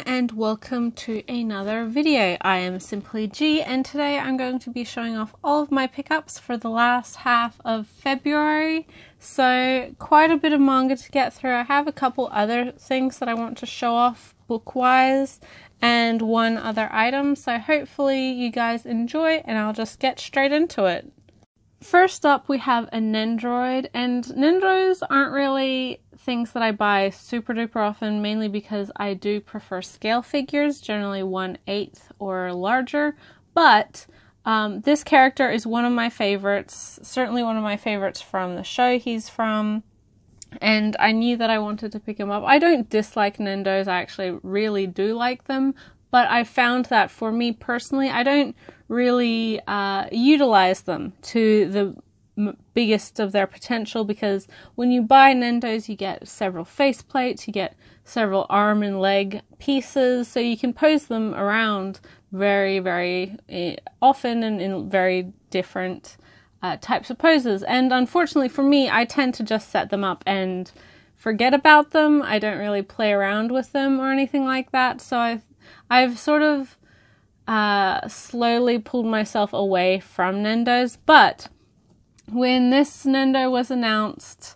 and welcome to another video. I am Simply G, and today I'm going to be showing off all of my pickups for the last half of February. So quite a bit of manga to get through. I have a couple other things that I want to show off book-wise and one other item, so hopefully you guys enjoy and I'll just get straight into it. First up, we have a Nendoroid, and Nendoros aren't really things that I buy super duper often, mainly because I do prefer scale figures, generally 1/8 or larger, but this character is one of my favorites, certainly one of my favorites from the show he's from, and I knew that I wanted to pick him up. I don't dislike Nendos, I actually really do like them, but I found that for me personally, I don't really utilize them to the biggest of their potential, because when you buy Nendos you get several face plates, you get several arm and leg pieces, so you can pose them around very often and in very different types of poses. And unfortunately for me, I tend to just set them up and forget about them. I don't really play around with them or anything like that, so I've sort of slowly pulled myself away from Nendos. But when this Nendo was announced,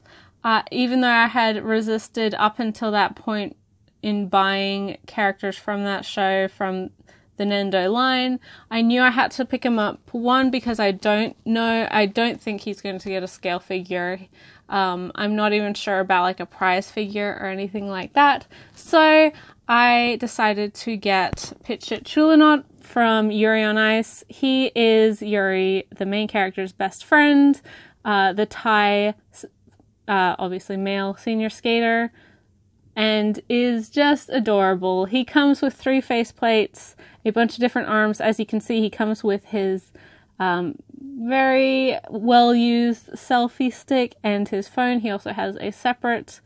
even though I had resisted up until that point in buying characters from that show, from the Nendo line, I knew I had to pick him up. One, because I don't think he's going to get a scale figure. I'm not even sure about like a prize figure or anything like that. So I decided to get Pitchit Chulinot from Yuri on Ice. He is Yuri, the main character's best friend, the Thai, obviously male senior skater, and is just adorable. He comes with 3 faceplates, a bunch of different arms. As you can see, he comes with his very well-used selfie stick and his phone. He also has a separate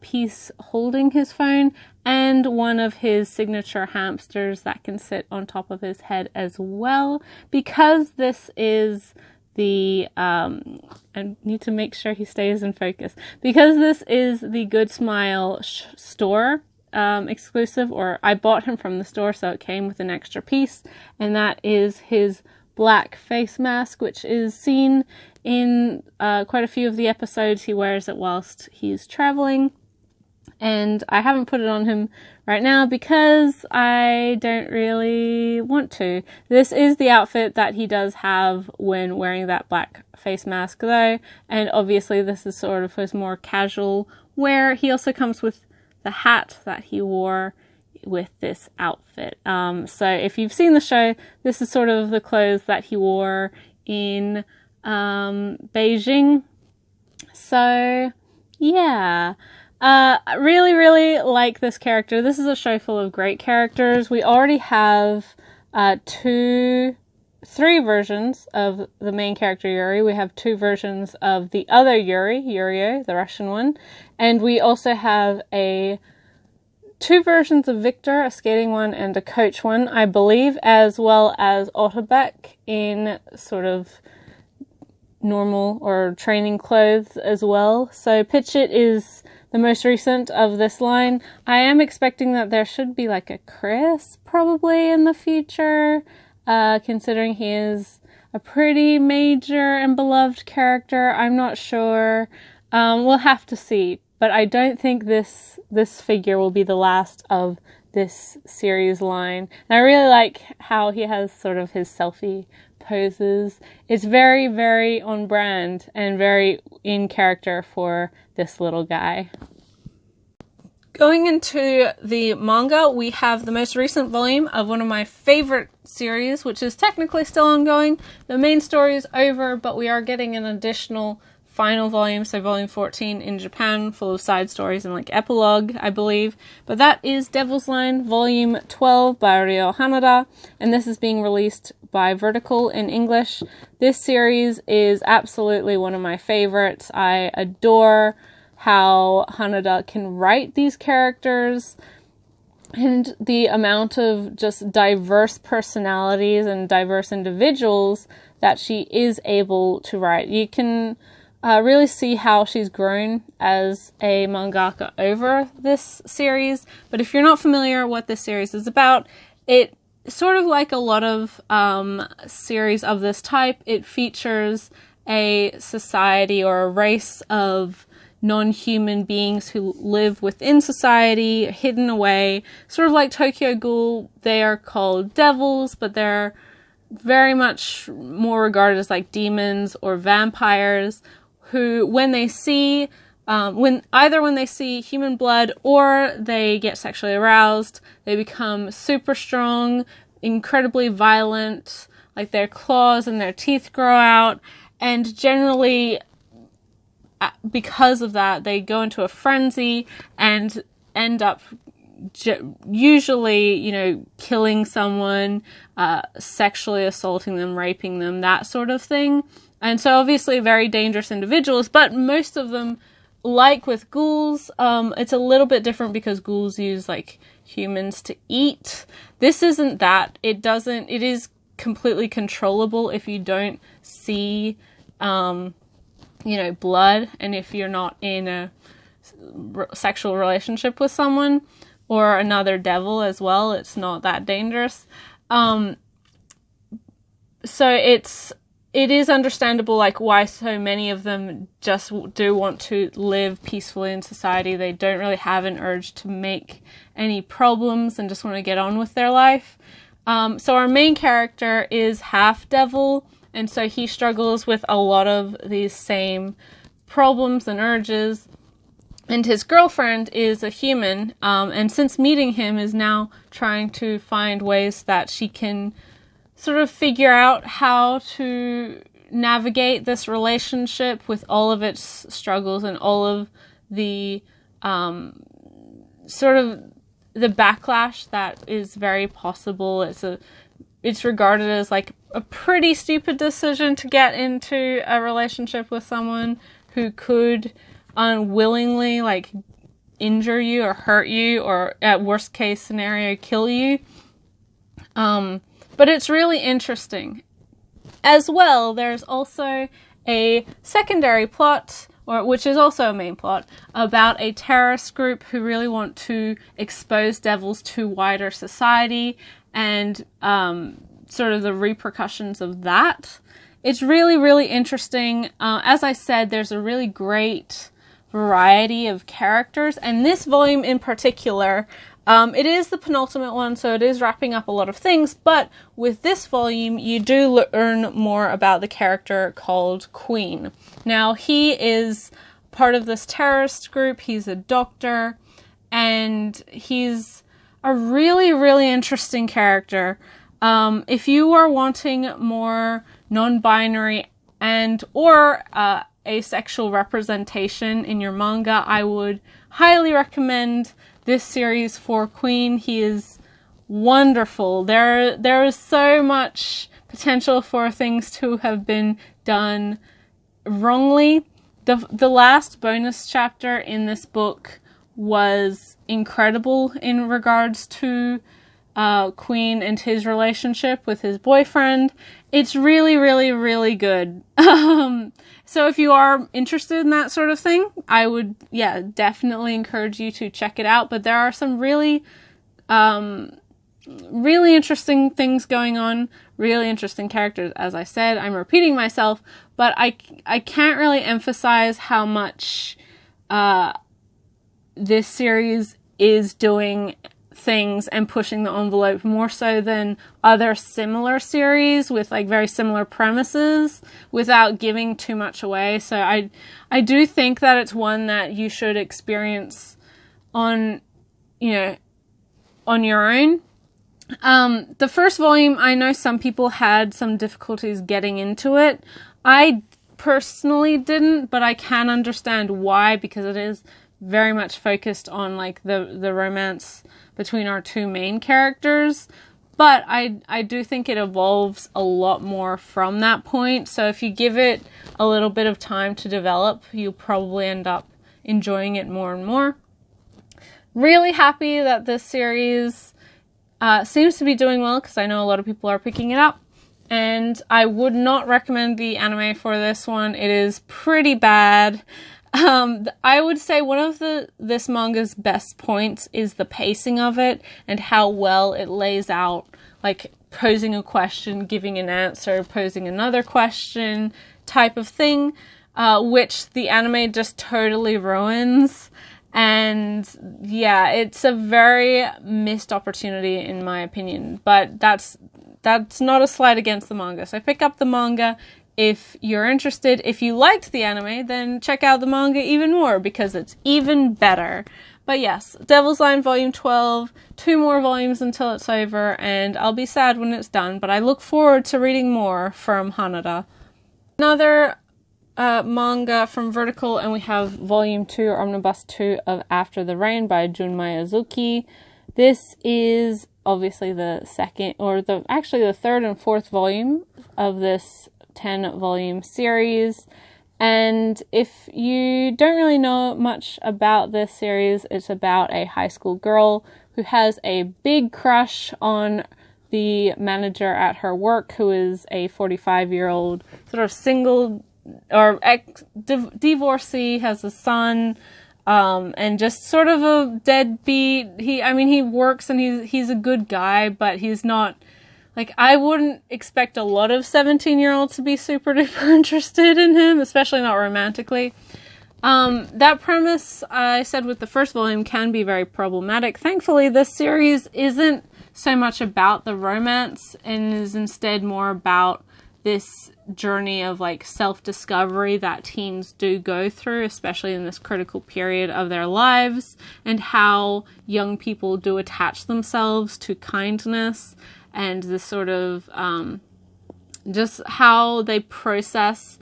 piece holding his phone, and one of his signature hamsters that can sit on top of his head as well. Because this is the, I need to make sure he stays in focus, because this is the Good Smile store exclusive, or I bought him from the store, so it came with an extra piece, and that is his black face mask, which is seen in quite a few of the episodes. He wears it whilst he's traveling, and I haven't put it on him right now because I don't really want to. This is the outfit that he does have when wearing that black face mask though, and obviously this is sort of his more casual wear. He also comes with the hat that he wore with this outfit. So if you've seen the show, this is sort of the clothes that he wore in Beijing. So yeah, I really like this character. This is a show full of great characters. We already have 3 versions of the main character Yuri. We have 2 versions of the other Yuri, Yurio, the Russian one, and we also have 2 versions of Victor, a skating one and a coach one, I believe, as well as Otterbeck in sort of normal or training clothes as well. So Pitchit is the most recent of this line. I am expecting that there should be like a Chris probably in the future, considering he is a pretty major and beloved character. I'm not sure. We'll have to see. But I don't think this figure will be the last of this series line. And I really like how he has sort of his selfie poses. It's very on brand and very in character for this little guy. Going into the manga, we have the most recent volume of one of my favorite series, which is technically still ongoing. The main story is over, but we are getting an additional final volume, so volume 14 in Japan, full of side stories and like epilogue, I believe. But that is Devil's Line, volume 12 by Ryo Hanada, and this is being released by Vertical in English. This series is absolutely one of my favorites. I adore how Hanada can write these characters, and the amount of just diverse personalities and diverse individuals that she is able to write. You can really see how she's grown as a mangaka over this series. But if you're not familiar what this series is about, it sort of like a lot of series of this type, it features a society or a race of non-human beings who live within society, hidden away. Sort of like Tokyo Ghoul, they are called devils, but they're very much more regarded as like demons or vampires, who when they see when they see human blood or they get sexually aroused, they become super strong, incredibly violent, like their claws and their teeth grow out, and generally because of that they go into a frenzy and end up usually, you know, killing someone, sexually assaulting them, raping them, that sort of thing. And so obviously very dangerous individuals, but most of them, like with ghouls, it's a little bit different because ghouls use like humans to eat. This isn't that. It is completely controllable if you don't see, you know, blood, and if you're not in a sexual relationship with someone or another devil as well, it's not that dangerous. So it is understandable, like, why so many of them just do want to live peacefully in society. They don't really have an urge to make any problems and just want to get on with their life. So our main character is half devil, and so he struggles with a lot of these same problems and urges. And his girlfriend is a human, and since meeting him is now trying to find ways that she can sort of figure out how to navigate this relationship with all of its struggles and all of the sort of the backlash that is very possible. It's regarded as like a pretty stupid decision to get into a relationship with someone who could unwillingly like injure you or hurt you, or at worst case scenario kill you. But it's really interesting. As well, there's also a secondary plot, which is also a main plot, about a terrorist group who really want to expose devils to wider society, and sort of the repercussions of that. It's really, really interesting. As I said, there's a really great variety of characters, and this volume in particular, it is the penultimate one, so it is wrapping up a lot of things, but with this volume, you do learn more about the character called Queen. Now, he is part of this terrorist group, he's a doctor, and he's a really, really interesting character. If you are wanting more non-binary and or asexual representation in your manga, I would highly recommend this series for Queen. He is wonderful. There is so much potential for things to have been done wrongly. The last bonus chapter in this book was incredible in regards to Queen and his relationship with his boyfriend. It's really, really, really good. So if you are interested in that sort of thing, I would, definitely encourage you to check it out. But there are some really, really interesting things going on, really interesting characters. As I said, I'm repeating myself, but I can't really emphasize how much this series is doing things and pushing the envelope more so than other similar series with like very similar premises without giving too much away. So I do think that it's one that you should experience on your own. The first volume, I know some people had some difficulties getting into it. I personally didn't, but I can understand why, because it is very much focused on like the romance between our two main characters, but I do think it evolves a lot more from that point. So if you give it a little bit of time to develop, you'll probably end up enjoying it more and more. Really happy that this series seems to be doing well, because I know a lot of people are picking it up. and I would not recommend the anime for this one. It is pretty bad. I would say one of this manga's best points is the pacing of it and how well it lays out, like posing a question, giving an answer, posing another question type of thing, which the anime just totally ruins. And yeah, it's a very missed opportunity in my opinion, but that's not a slight against the manga. So pick up the manga if you're interested. If you liked the anime, then check out the manga even more because it's even better. But yes, Devil's Line Volume 12, 2 more volumes until it's over, and I'll be sad when it's done, but I look forward to reading more from Hanada. Another manga from Vertical, and we have Volume 2, or Omnibus 2 of After the Rain by Jun Miyazuki. This is obviously the second, or actually the third and fourth volume of this 10-volume series. And if you don't really know much about this series, it's about a high school girl who has a big crush on the manager at her work, who is a 45-year-old sort of single or divorcee, has a son, and just sort of a deadbeat. He works and he's a good guy, but he's not, like, I wouldn't expect a lot of 17-year-olds to be super duper interested in him, especially not romantically. That premise, I said with the first volume, can be very problematic. Thankfully, this series isn't so much about the romance and is instead more about this journey of like self-discovery that teens do go through, especially in this critical period of their lives, and how young people do attach themselves to kindness and the sort of just how they process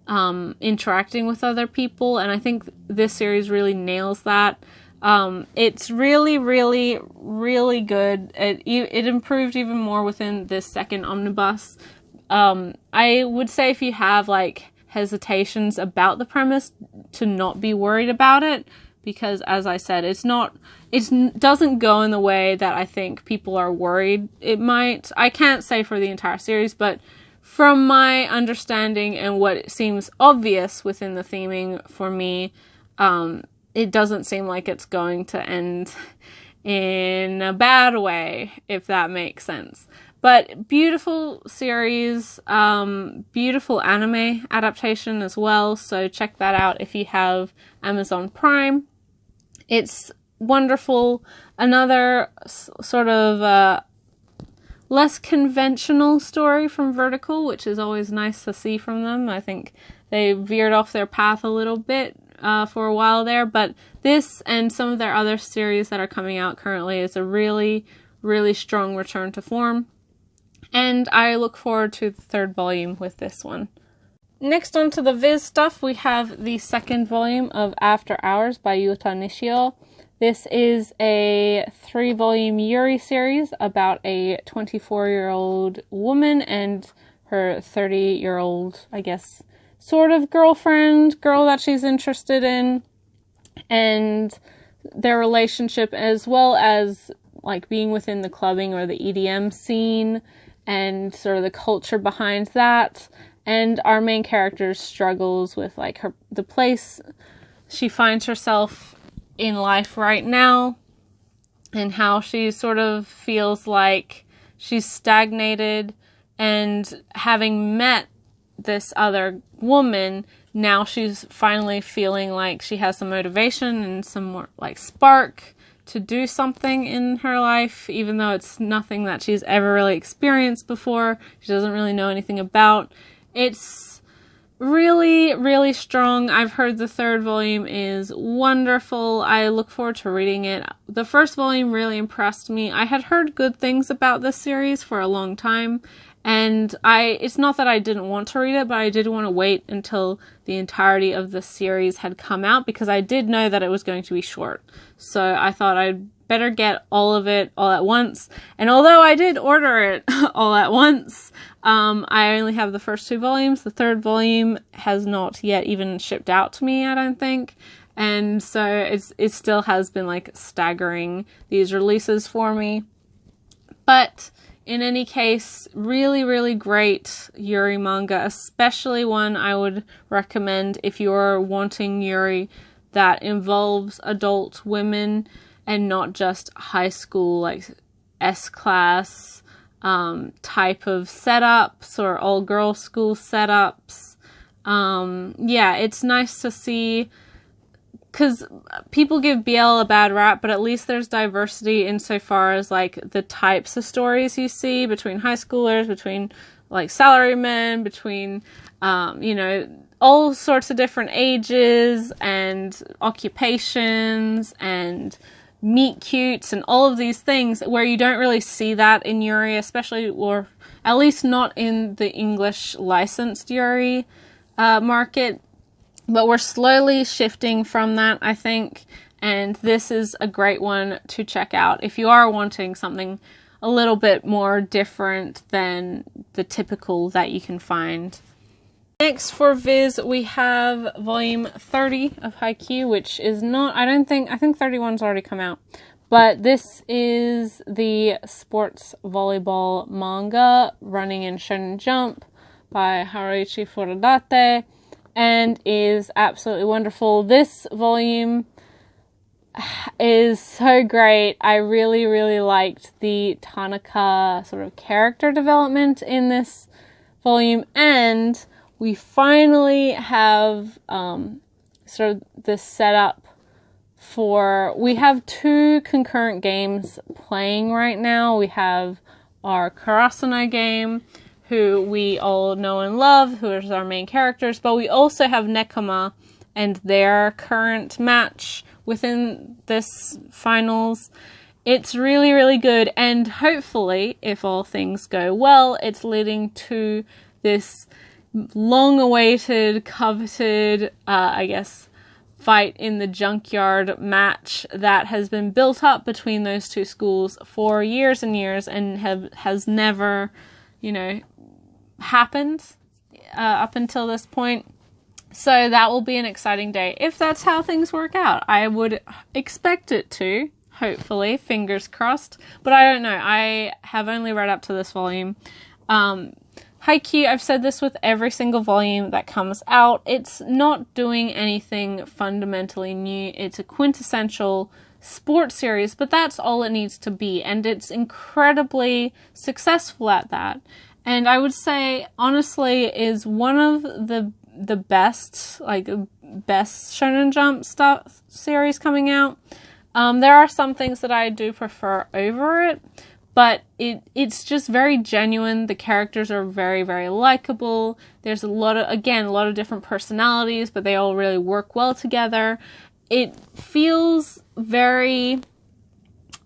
interacting with other people. And I think this series really nails that. It's really, really, really good. It improved even more within this second omnibus. I would say if you have like hesitations about the premise, to not be worried about it, because as I said, it doesn't go in the way that I think people are worried it might. I can't say for the entire series, but from my understanding and what seems obvious within the theming for me, it doesn't seem like it's going to end in a bad way, if that makes sense. But beautiful series, beautiful anime adaptation as well, so check that out if you have Amazon Prime. It's wonderful. Another sort of less conventional story from Vertical, which is always nice to see from them. I think they veered off their path a little bit for a while there, but this and some of their other series that are coming out currently is a really, really strong return to form. And I look forward to the third volume with this one. Next on to the Viz stuff, we have the second volume of After Hours by Yuta Nishio. This is a 3-volume Yuri series about a 24-year-old woman and her 30-year-old, I guess, sort of girl that she's interested in, and their relationship, as well as like being within the clubbing or the EDM scene and sort of the culture behind that. And our main character struggles with like the place she finds herself in life right now, and how she sort of feels like she's stagnated, and having met this other woman, now she's finally feeling like she has some motivation and some more like spark to do something in her life, even though it's nothing that she's ever really experienced before. She doesn't really know anything about. It's really, really strong. I've heard the third volume is wonderful. I look forward to reading it. The first volume really impressed me. I had heard good things about this series for a long time, and it's not that I didn't want to read it, but I did want to wait until the entirety of the series had come out, because I did know that it was going to be short. So I thought I'd better get all of it all at once. And although I did order it all at once, I only have the first 2 volumes. The third volume has not yet even shipped out to me, I don't think. And so it still has been like staggering, these releases for me. But in any case, really, really great Yuri manga, especially one I would recommend if you're wanting Yuri that involves adult women and not just high school, like S-class type of setups or all-girl school setups. Yeah, it's nice to see, because people give BL a bad rap, but at least there's diversity insofar as, like, the types of stories you see between high schoolers, between, like, salarymen, between, you know, all sorts of different ages and occupations and meet cutes and all of these things, where you don't really see that in Yuri, especially, or at least not in the English licensed Yuri market. But we're slowly shifting from that, I think, and this is a great one to check out if you are wanting something a little bit more different than the typical that you can find. Next for Viz, we have volume 30 of Haikyuu, which is not, I think 31's already come out, but this is the sports volleyball manga running in Shonen Jump by Haruichi Furudate, and is absolutely wonderful. This volume is so great. I really, really liked the Tanaka sort of character development in this volume, and we finally have sort of this setup for, we have 2 concurrent games playing right now. We have our Karasuno game, who we all know and love, who is our main characters, but we also have Nekama and their current match within this finals. It's really, really good, and hopefully, if all things go well, it's leading to this long-awaited, coveted, I guess, fight in the junkyard match that has been built up between those 2 schools for years and years and has never, you know, happened up until this point. So that will be an exciting day if that's how things work out. I would expect it to, hopefully, fingers crossed, but I don't know. I have only read up to this volume. Haikyuu, I've said this with every single volume that comes out, it's not doing anything fundamentally new. It's a quintessential sports series, but that's all it needs to be, and it's incredibly successful at that. And I would say, honestly, is one of the best, like, best Shonen Jump stuff series coming out. There are some things that I do prefer over it, but it's just very genuine. The characters are very, very likable. There's a lot of different personalities, but they all really work well together. It feels very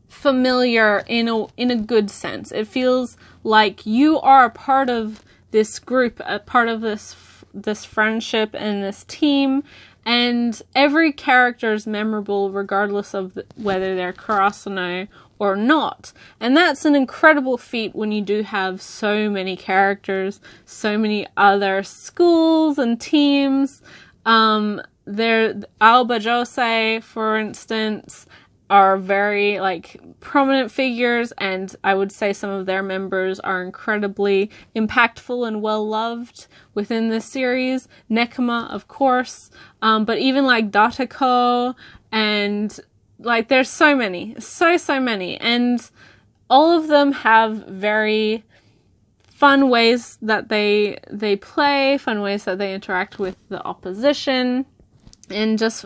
familiar in a good sense. It feels like you are a part of this group, a part of this friendship and this team, and every character is memorable regardless of whether they're Karasuno or not. And that's an incredible feat when you do have so many characters, so many other schools and teams. There, Aoba Josei, for instance, are very, like, prominent figures, and I would say some of their members are incredibly impactful and well-loved within this series. Nekama, of course, but even, like, Datako, and, like, there's so many, so many, and all of them have very fun ways that they play, fun ways that they interact with the opposition, and just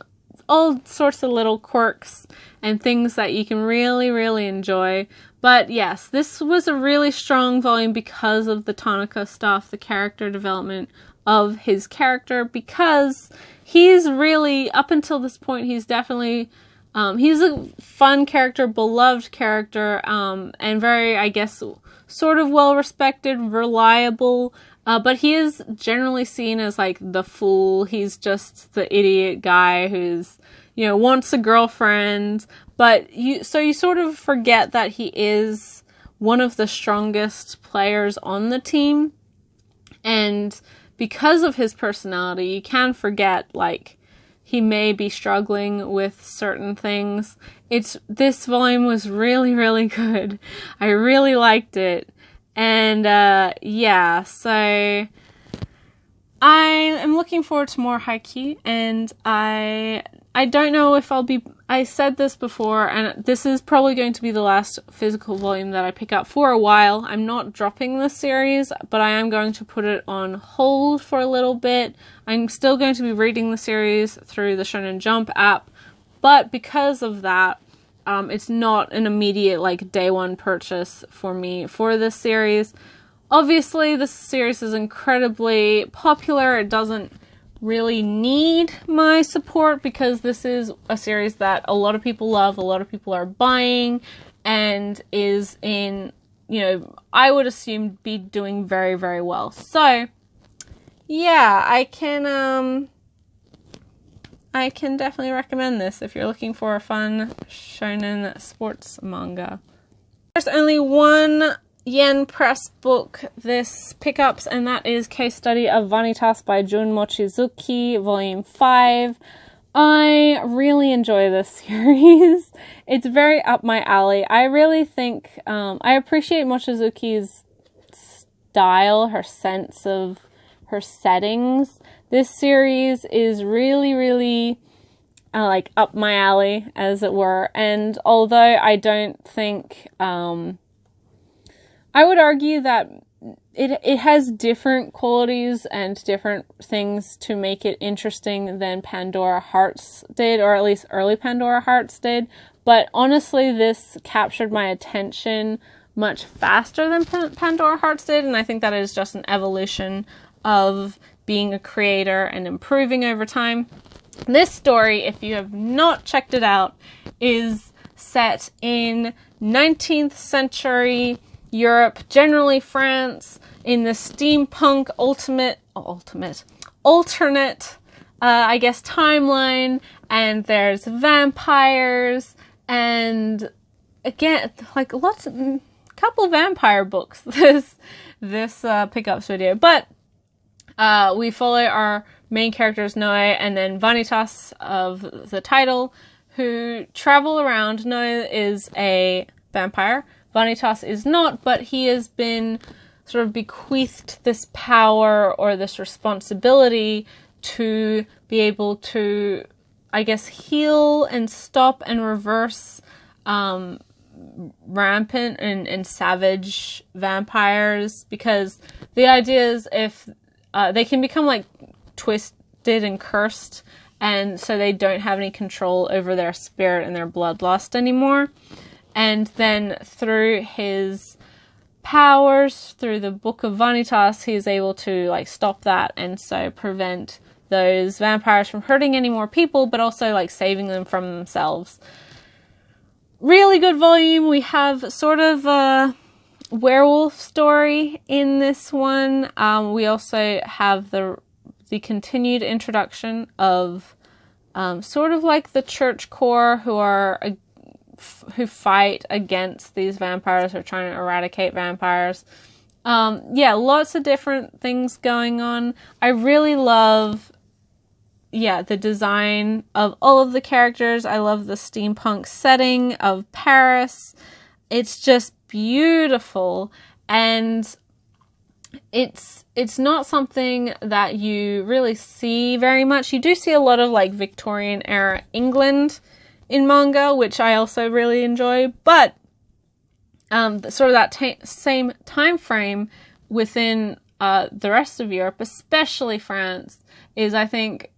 all sorts of little quirks and things that you can really, really enjoy. But yes, this was a really strong volume because of the Tanaka stuff, the character development of his character, because he's really, up until this point, he's definitely, he's a fun character, beloved character, and very, I guess, sort of well-respected, reliable, but he is generally seen as, like, the fool. He's just the idiot guy who's, you know, wants a girlfriend, but you sort of forget that he is one of the strongest players on the team, and because of his personality, you can forget, like, he may be struggling with certain things. This volume was really, really good. I really liked it. And yeah, so I am looking forward to more Haikyuu, and I don't know if I said this before, and this is probably going to be the last physical volume that I pick up for a while. I'm not dropping this series, but I am going to put it on hold for a little bit. I'm still going to be reading the series through the Shonen Jump app, but because of that, it's not an immediate, like, day one purchase for me for this series. Obviously, this series is incredibly popular. It doesn't really need my support because this is a series that a lot of people love, a lot of people are buying, and is in, you know, I would assume be doing very, very well. So, yeah, I can definitely recommend this if you're looking for a fun shonen sports manga. There's only one Yen Press book this pickups, and that is Case Study of Vanitas by Jun Mochizuki, Volume 5. I really enjoy this series. It's very up my alley. I really think, I appreciate Mochizuki's style, her sense of her settings. This series is really, really, like, up my alley, as it were, and although I don't think, I would argue that it has different qualities and different things to make it interesting than Pandora Hearts did, or at least early Pandora Hearts did. But honestly, this captured my attention much faster than Pandora Hearts did, and I think that is just an evolution of being a creator and improving over time. This story, if you have not checked it out, is set in 19th century Europe, generally France, in the steampunk alternate, I guess, timeline, and there's vampires, and again, like, couple vampire books, this pickups video, but we follow our main characters, Noe, and then Vanitas of the title, who travel around. Noe is a vampire, Vanitas is not, but he has been sort of bequeathed this power or this responsibility to be able to, I guess, heal and stop and reverse rampant and savage vampires, because the idea is if they can become, like, twisted and cursed, and so they don't have any control over their spirit and their bloodlust anymore. And then through his powers, through the Book of Vanitas, he is able to, like, stop that, and so prevent those vampires from hurting any more people, but also, like, saving them from themselves. Really good volume. We have sort of a werewolf story in this one. We also have the continued introduction of sort of like the church corps who fight against these vampires, or trying to eradicate vampires. Yeah, lots of different things going on. I really love, the design of all of the characters. I love the steampunk setting of Paris. It's just beautiful, and it's not something that you really see very much. You do see a lot of, like, Victorian era England in manga, which I also really enjoy, but sort of that same time frame within the rest of Europe, especially France, is, I think,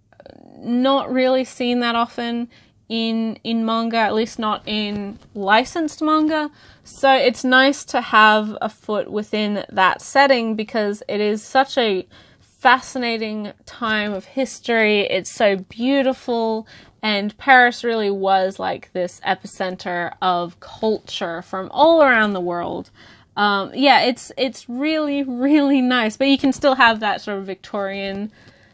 not really seen that often in manga, at least not in licensed manga. So it's nice to have a foot within that setting, because it is such a fascinating time of history. It's so beautiful, and Paris really was, like, this epicenter of culture from all around the world. It's really, really nice, but you can still have that sort of Victorian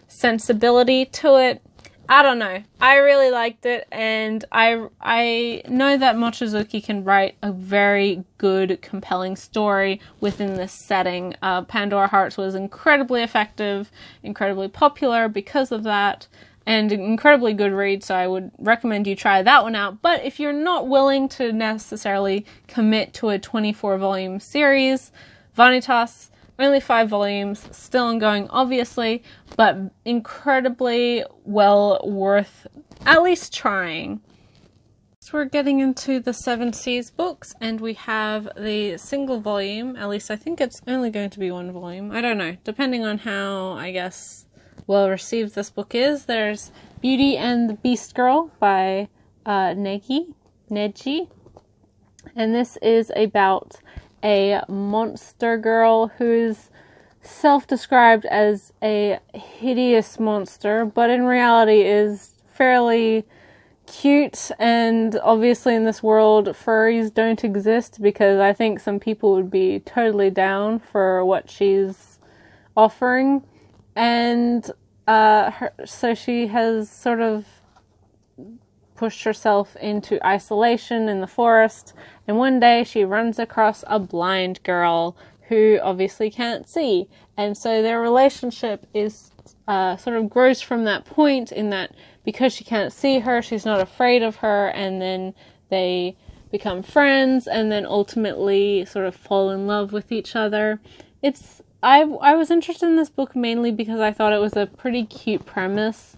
sensibility to it. I don't know. I really liked it, and I know that Mochizuki can write a very good, compelling story within this setting. Pandora Hearts was incredibly effective, incredibly popular because of that, and an incredibly good read, so I would recommend you try that one out. But if you're not willing to necessarily commit to a 24-volume series, Vanitas, only 5 volumes, still ongoing obviously, but incredibly well worth at least trying. So we're getting into the Seven Seas books, and we have the single volume, at least I think it's only going to be 1 volume, I don't know, depending on how, I guess, well received this book is. There's Beauty and the Beast Girl by Neji, and this is about a monster girl who's self-described as a hideous monster, but in reality is fairly cute, and obviously in this world furries don't exist, because I think some people would be totally down for what she's offering. And so she has sort of pushed herself into isolation in the forest, and one day she runs across a blind girl who obviously can't see, and so their relationship is sort of grows from that point, in that because she can't see her, she's not afraid of her, and then they become friends, and then ultimately sort of fall in love with each other. I was interested in this book mainly because I thought it was a pretty cute premise,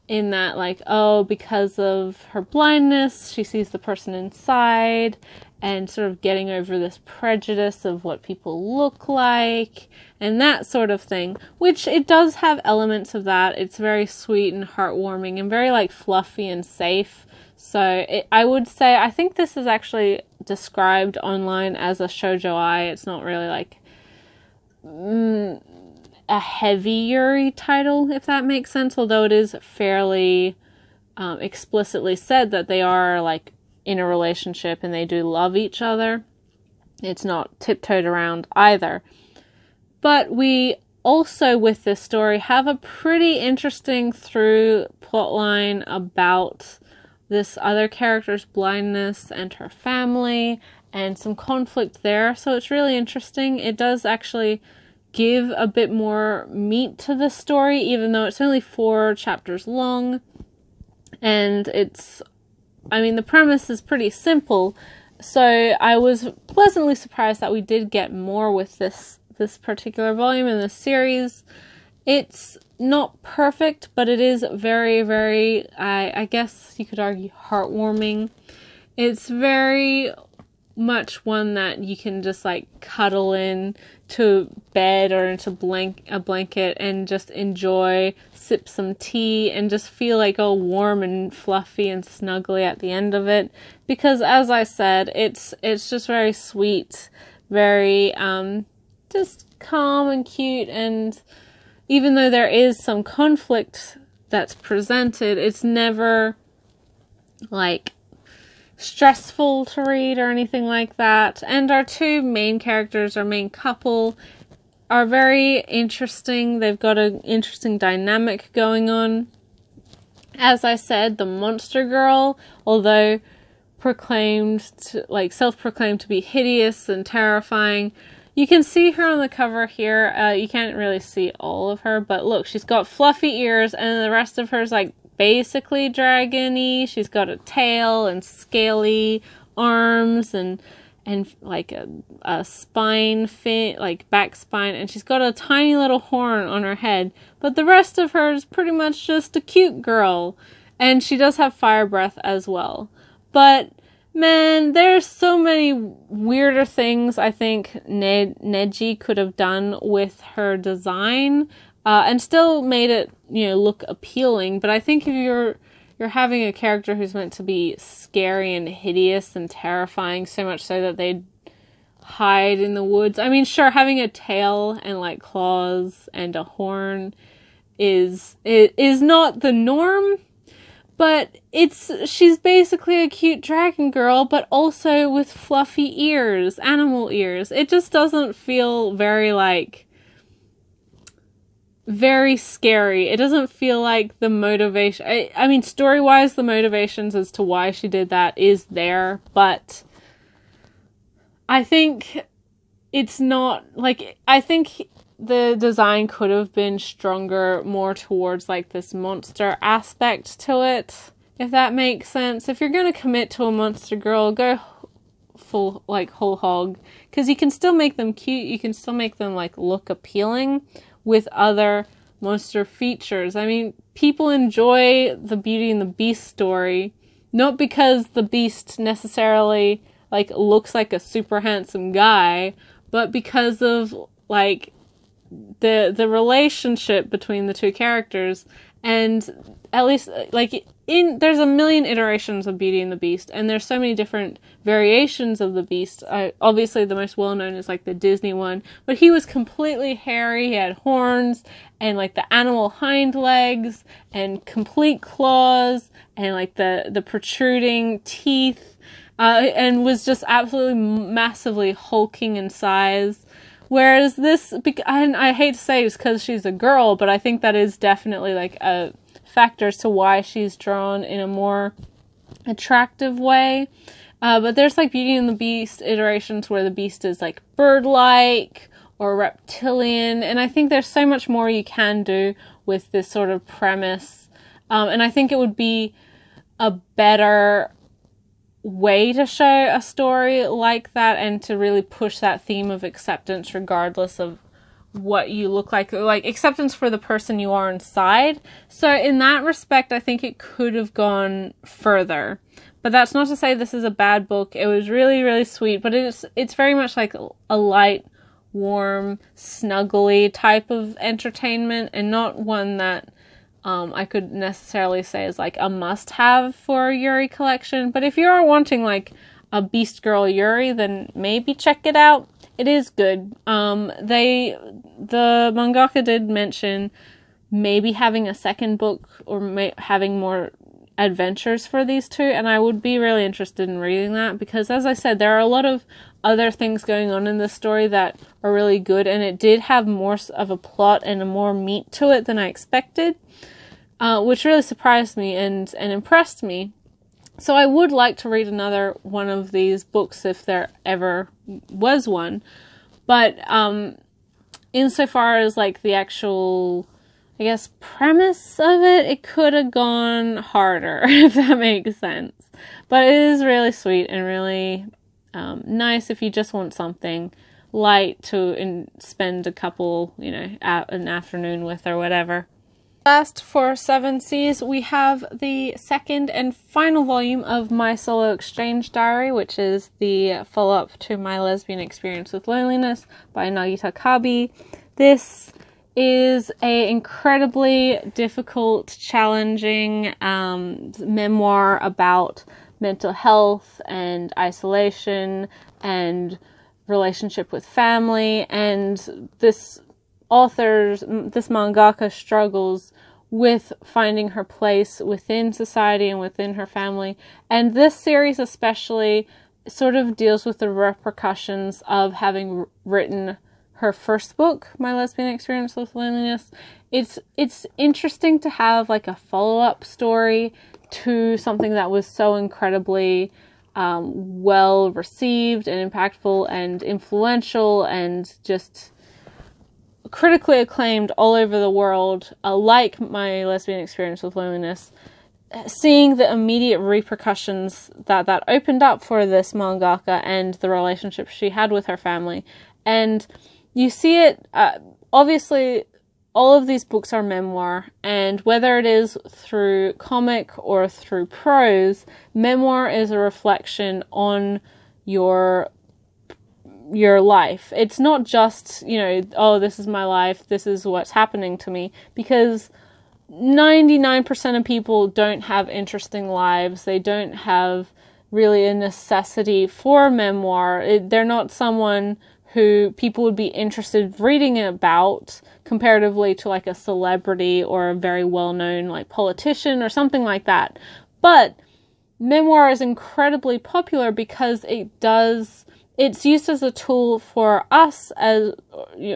in that, like, oh, because of her blindness, she sees the person inside, and sort of getting over this prejudice of what people look like, and that sort of thing, which it does have elements of that. It's very sweet and heartwarming, and very, like, fluffy and safe. So I would say, I think this is actually described online as a shoujo ai. It's not really, like, a heavy Yuri title, if that makes sense, although it is fairly explicitly said that they are, like, in a relationship and they do love each other. It's not tiptoed around either. But we also, with this story, have a pretty interesting through plotline about this other character's blindness and her family, and some conflict there, so it's really interesting. It does actually give a bit more meat to the story, even though it's only 4 chapters long, and the premise is pretty simple, so I was pleasantly surprised that we did get more with this particular volume in this series. It's not perfect, but it is very, very, I guess you could argue, heartwarming. It's very much one that you can just, like, cuddle in to bed or into a blanket and just enjoy, sip some tea, and just feel like all warm and fluffy and snuggly at the end of it. Because, as I said, it's just very sweet, very just calm and cute, and even though there is some conflict that's presented, it's never, like, stressful to read or anything like that. And our 2 main characters, our main couple, are very interesting. They've got an interesting dynamic going on. As I said, the monster girl, although self-proclaimed to be hideous and terrifying, you can see her on the cover here. You can't really see all of her, but look, she's got fluffy ears, and the rest of her is, like, basically dragon-y. She's got a tail and scaly arms and like a spine fin, like back spine, and she's got a tiny little horn on her head, but the rest of her is pretty much just a cute girl, and she does have fire breath as well. But man, there's so many weirder things I think Neji could have done with her design, and still made it, look appealing. But I think if you're having a character who's meant to be scary and hideous and terrifying, so much so that they'd hide in the woods. I mean, sure, having a tail and, like, claws and a horn is not the norm, but she's basically a cute dragon girl, but also with fluffy ears, animal ears. It just doesn't feel very, like, very scary. It doesn't feel like the motivation, I mean, story-wise, the motivations as to why she did that is there, but I think it's not, like, I think the design could have been stronger, more towards like this monster aspect to it, if that makes sense. If you're going to commit to a monster girl, go full, like, whole hog, because you can still make them cute, you can still make them like look appealing with other monster features. I mean, people enjoy the Beauty and the Beast story, not because the Beast necessarily like looks like a super handsome guy, but because of like the relationship between the two characters. And at least like there's a million iterations of Beauty and the Beast, and there's so many different variations of the Beast. Obviously the most well known is like the Disney one, but he was completely hairy. He had horns and like the animal hind legs and complete claws and like the protruding teeth, and was just absolutely massively hulking in size. Whereas this, and I hate to say it's because she's a girl, but I think that is definitely like a factor as to why she's drawn in a more attractive way. But there's like Beauty and the Beast iterations where the Beast is like bird-like or reptilian, and I think there's so much more you can do with this sort of premise. And I think it would be a better way to show a story like that and to really push that theme of acceptance regardless of what you look like acceptance for the person you are inside. So in that respect, I think it could have gone further. But that's not to say this is a bad book. It was really, really sweet, but it's very much like a light, warm, snuggly type of entertainment, and not one that I could necessarily say is like a must-have for a Yuri collection. But if you are wanting like a Beast Girl Yuri, then maybe check it out. It is good. The mangaka did mention maybe having a second book or having more adventures for these two, and I would be really interested in reading that, because as I said, there are a lot of other things going on in this story that are really good, and it did have more of a plot and more meat to it than I expected. Which really surprised me and impressed me. So I would like to read another one of these books if there ever was one. But insofar as like the actual, I guess, premise of it, it could have gone harder, if that makes sense. But it is really sweet and really nice if you just want something light to spend a couple, an afternoon with or whatever. Last for 7 Seas, we have the second and final volume of My Solo Exchange Diary, which is the follow-up to My Lesbian Experience with Loneliness by Nagita Kabi. This is an incredibly difficult, challenging memoir about mental health and isolation and relationship with family, and this mangaka struggles with finding her place within society and within her family. And this series especially sort of deals with the repercussions of having written her first book, My Lesbian Experience with Loneliness. It's interesting to have like a follow-up story to something that was so incredibly well received and impactful and influential and just critically acclaimed all over the world, like My Lesbian Experience with Loneliness. Seeing the immediate repercussions that opened up for this mangaka and the relationship she had with her family. And you see it, obviously, all of these books are memoir, and whether it is through comic or through prose, memoir is a reflection on your life. It's not just, oh, this is my life, this is what's happening to me, because 99% of people don't have interesting lives. They don't have really a necessity for memoir. They're not someone who people would be interested in reading about comparatively to like a celebrity or a very well-known like politician or something like that. But memoir is incredibly popular because it's used as a tool for us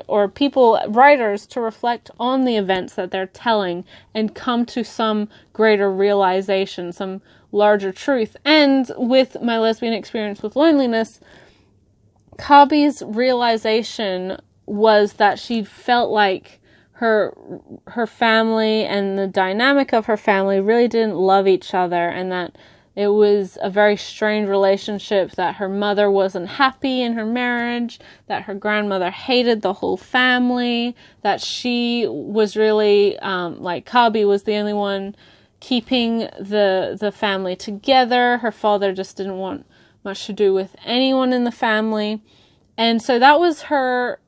or people, writers, to reflect on the events that they're telling and come to some greater realization, some larger truth. And with My Lesbian Experience with Loneliness, Kabi's realization was that she felt like her family and the dynamic of her family really didn't love each other, and that it was a very strained relationship, that her mother wasn't happy in her marriage, that her grandmother hated the whole family, that she was really, like Kabi was the only one keeping the family together. Her father just didn't want much to do with anyone in the family. And so that was her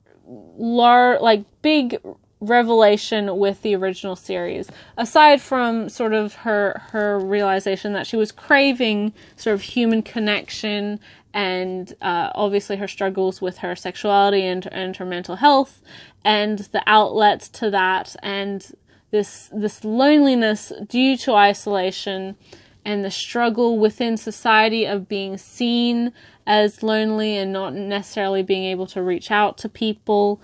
big revelation with the original series, aside from sort of her realization that she was craving sort of human connection, and obviously her struggles with her sexuality and her mental health, and the outlets to that, and this loneliness due to isolation, and the struggle within society of being seen as lonely and not necessarily being able to reach out to people,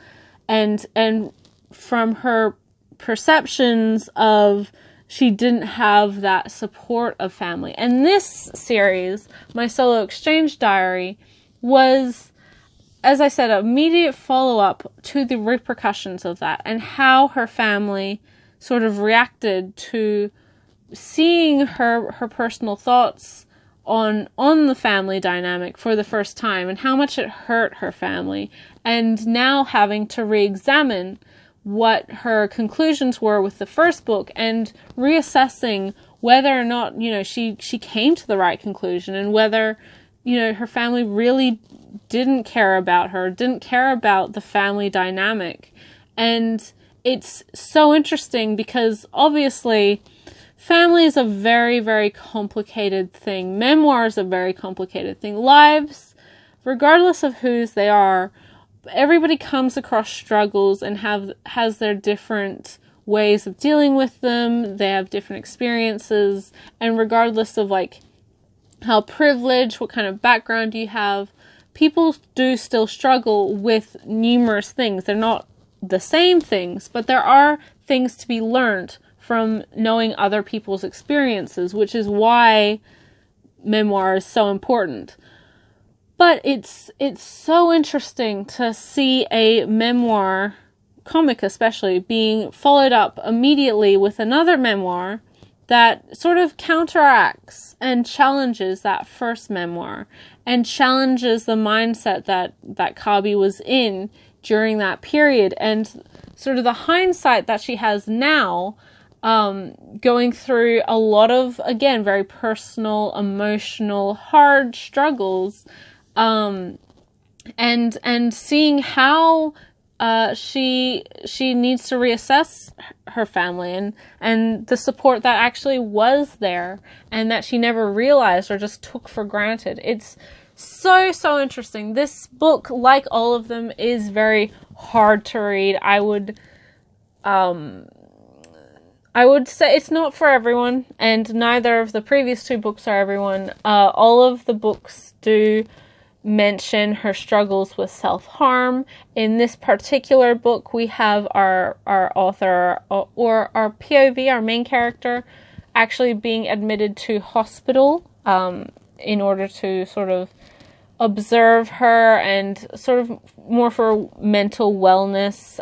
and from her perceptions of she didn't have that support of family. And this series, My Solo Exchange Diary, was, as I said, an immediate follow-up to the repercussions of that, and how her family sort of reacted to seeing her personal thoughts on the family dynamic for the first time, and how much it hurt her family, and now having to re-examine what her conclusions were with the first book, and reassessing whether or not, she came to the right conclusion, and whether, her family really didn't care about her, didn't care about the family dynamic. And it's so interesting because obviously family is a very, very complicated thing. Memoir is a very complicated thing. Lives, regardless of whose they are, everybody comes across struggles and has their different ways of dealing with them. They have different experiences, and regardless of how privileged, what kind of background you have, people do still struggle with numerous things. They're not the same things, but there are things to be learned from knowing other people's experiences, which is why memoir is so important. But it's so interesting to see a memoir, comic especially, being followed up immediately with another memoir that sort of counteracts and challenges that first memoir, and challenges the mindset that Kabi was in during that period, and sort of the hindsight that she has now, going through a lot of, again, very personal, emotional, hard struggles, and seeing how she needs to reassess her family, and the support that actually was there, and that she never realized or just took for granted. It's so interesting. This book, like all of them, is very hard to read. I would say it's not for everyone, and neither of the previous two books are everyone. All of the books do mention her struggles with self-harm. In this particular book, we have our author, or our POV, our main character, actually being admitted to hospital in order to sort of observe her, and sort of more for mental wellness.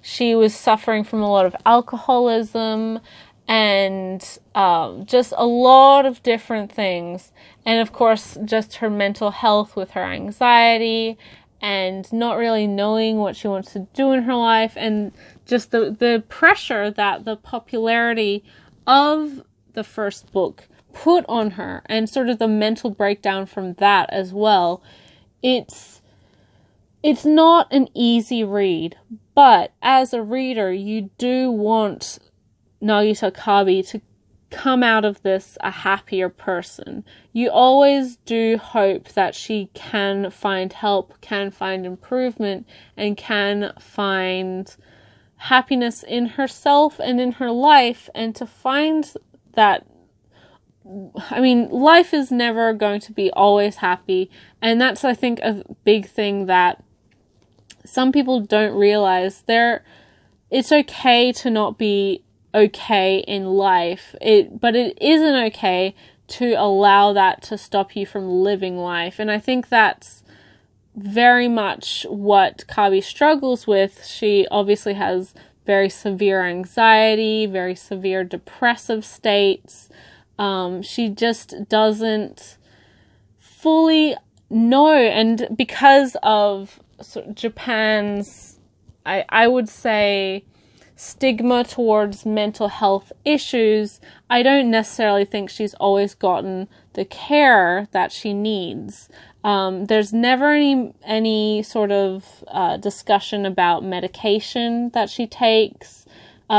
She was suffering from a lot of alcoholism, and just a lot of different things. And of course, just her mental health with her anxiety, and not really knowing what she wants to do in her life, and just the pressure that the popularity of the first book put on her, and sort of the mental breakdown from that as well. It's not an easy read, but as a reader, you do want Nagisa Kabi to come out of this a happier person. You always do hope that she can find help, can find improvement, and can find happiness in herself and in her life, and to find that, life is never going to be always happy, and that's, I think, a big thing that some people don't realize. It's okay to not be okay in life, but it isn't okay to allow that to stop you from living life. And I think that's very much what Kabi struggles with. She obviously has very severe anxiety, very severe depressive states. She just doesn't fully know, and because of Japan's, I would say, stigma towards mental health issues, I don't necessarily think she's always gotten the care that she needs. There's never any sort of discussion about medication that she takes.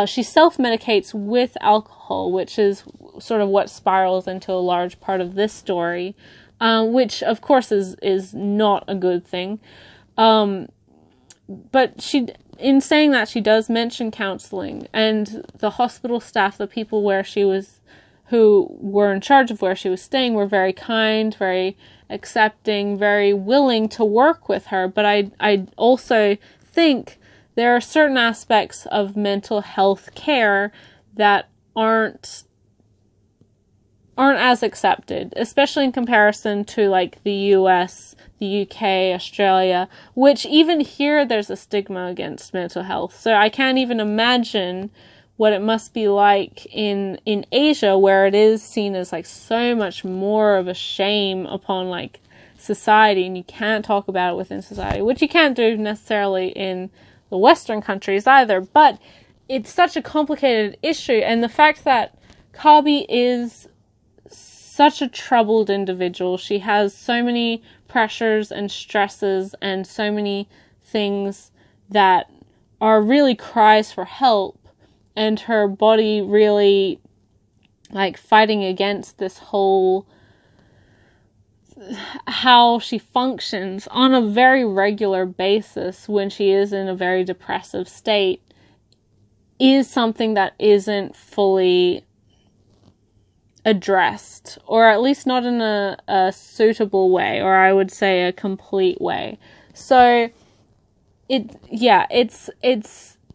She self-medicates with alcohol, which is sort of what spirals into a large part of this story, which of course is not a good thing. But in saying that, she does mention counseling, and the hospital staff, the people who were in charge of where she was staying, were very kind, very accepting, very willing to work with her. But I also think there are certain aspects of mental health care that aren't as accepted, especially in comparison to like the US, the UK, Australia, which even here there's a stigma against mental health. So I can't even imagine what it must be like in Asia, where it is seen as like so much more of a shame upon like society, and you can't talk about it within society, which you can't do necessarily in the Western countries either. But it's such a complicated issue, and the fact that Kabi is such a troubled individual, she has so many pressures and stresses and so many things that are really cries for help, and her body really like fighting against this whole how she functions on a very regular basis when she is in a very depressive state is something that isn't fully addressed, or at least not in a suitable way, or I would say a complete way. So it's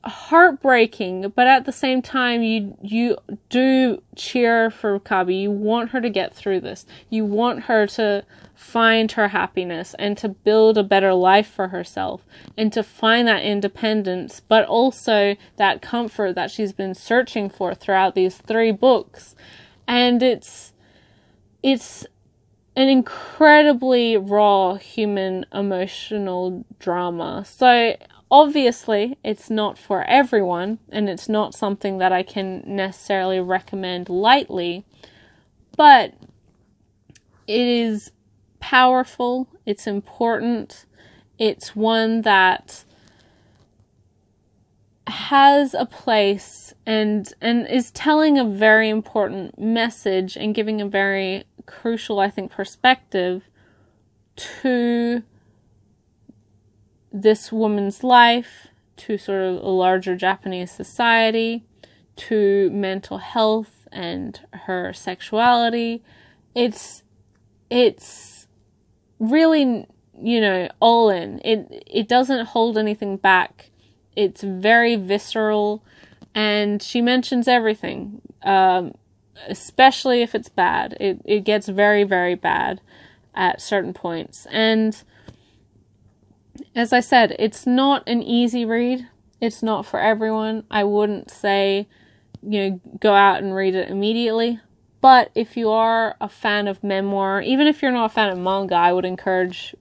heartbreaking, but at the same time you do cheer for Kabi. You want her to get through this. You want her to find her happiness and to build a better life for herself and to find that independence, but also that comfort that she's been searching for throughout these 3 books. And it's an incredibly raw human emotional drama. So obviously it's not for everyone, and it's not something that I can necessarily recommend lightly, but it is powerful, it's important, it's one that has a place and is telling a very important message and giving a very crucial, I think, perspective to this woman's life, to sort of a larger Japanese society, to mental health and her sexuality. It's really, all in. It doesn't hold anything back. It's very visceral, and she mentions everything, especially if it's bad. It gets very, very bad at certain points. And as I said, it's not an easy read. It's not for everyone. I wouldn't say, go out and read it immediately. But if you are a fan of memoir, even if you're not a fan of manga, I would encourage